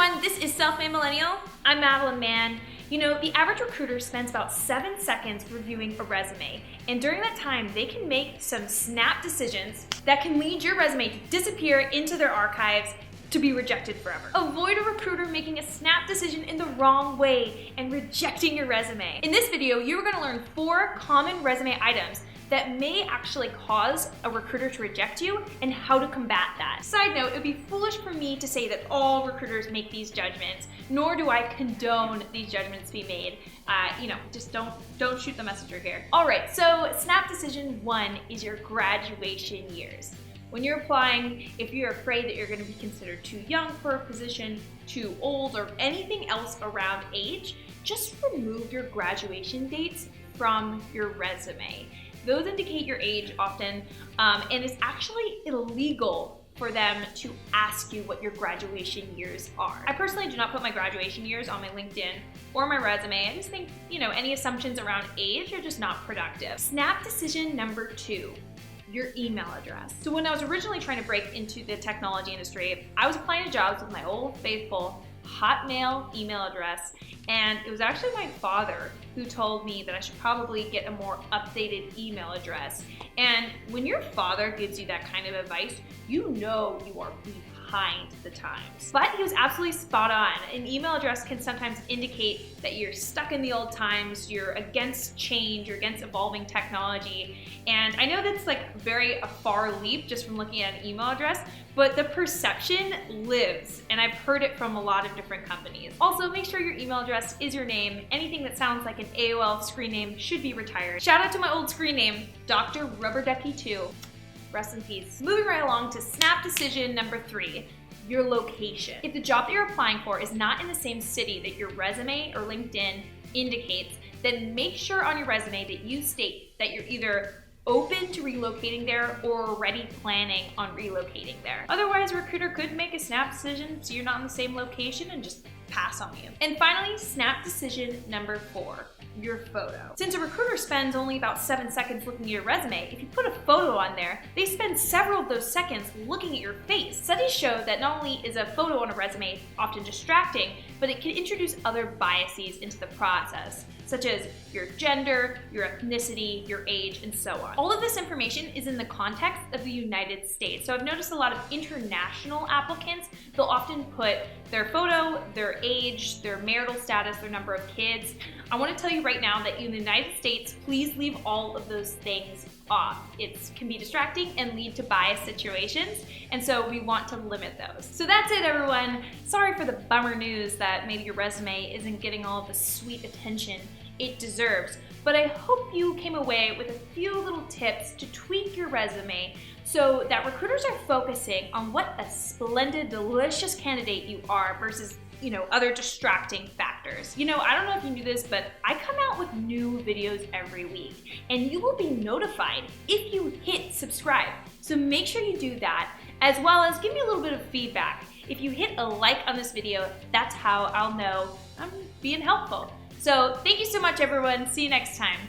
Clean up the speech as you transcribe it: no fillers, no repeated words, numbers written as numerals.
everyone, this is Self-Made Millennial. I'm Madeline Mann. You know, the average recruiter spends about 7 seconds reviewing a resume, and during that time, they can make some snap decisions that can lead your resume to disappear into their archives to be rejected forever. Avoid a recruiter making a snap decision in the wrong way and rejecting your resume. In this video, you're gonna learn 4 common resume items that may actually cause a recruiter to reject you and how to combat that. Side note, it would be foolish for me to say that all recruiters make these judgments, nor do I condone these judgments be made. Just don't shoot the messenger here. All right, so snap decision 1 is your graduation years. When you're applying, if you're afraid that you're gonna be considered too young for a position, too old, or anything else around age, just remove your graduation dates from your resume. Those indicate your age often, and it's actually illegal for them to ask you what your graduation years are. I personally do not put my graduation years on my LinkedIn or my resume. I just think, any assumptions around age are just not productive. Snap decision number 2. Your email address. So when I was originally trying to break into the technology industry, I was applying to jobs with my old faithful Hotmail email address, and it was actually my father who told me that I should probably get a more updated email address. And when your father gives you that kind of advice, you know you are behind the times. But he was absolutely spot on. An email address can sometimes indicate that you're stuck in the old times, you're against change, you're against evolving technology. And I know that's like a far leap just from looking at an email address, but the perception lives, and I've heard it from a lot of different companies. Also, make sure your email address is your name. Anything that sounds like an AOL screen name should be retired. Shout out to my old screen name, Dr. Rubber Ducky 2. Rest in peace. Moving right along to snap decision number 3, your location. If the job that you're applying for is not in the same city that your resume or LinkedIn indicates, then make sure on your resume that you state that you're either open to relocating there or already planning on relocating there. Otherwise, a recruiter could make a snap decision so you're not in the same location and just pass on you. And finally, snap decision number 4, your photo. Since a recruiter spends only about 7 seconds looking at your resume, if you put a photo on there, they spend several of those seconds looking at your face. Studies show that not only is a photo on a resume often distracting, but it can introduce other biases into the process, such as your gender, your ethnicity, your age, and so on. All of this information is in the context of the United States. So I've noticed a lot of international applicants, they'll often put their photo, their age, their marital status, their number of kids. I want to tell you right now that in the United States, please leave all of those things off. It can be distracting and lead to bias situations, and so we want to limit those. So that's it, everyone. Sorry for the bummer news that maybe your resume isn't getting all of the sweet attention it deserves, but I hope you came away with a few little tips to tweak your resume so that recruiters are focusing on what a splendid, delicious candidate you are versus other distracting factors. I don't know if you knew this, but I come out with new videos every week, and you will be notified if you hit subscribe. So make sure you do that, as well as give me a little bit of feedback. If you hit a like on this video, that's how I'll know I'm being helpful. So thank you so much, everyone. See you next time.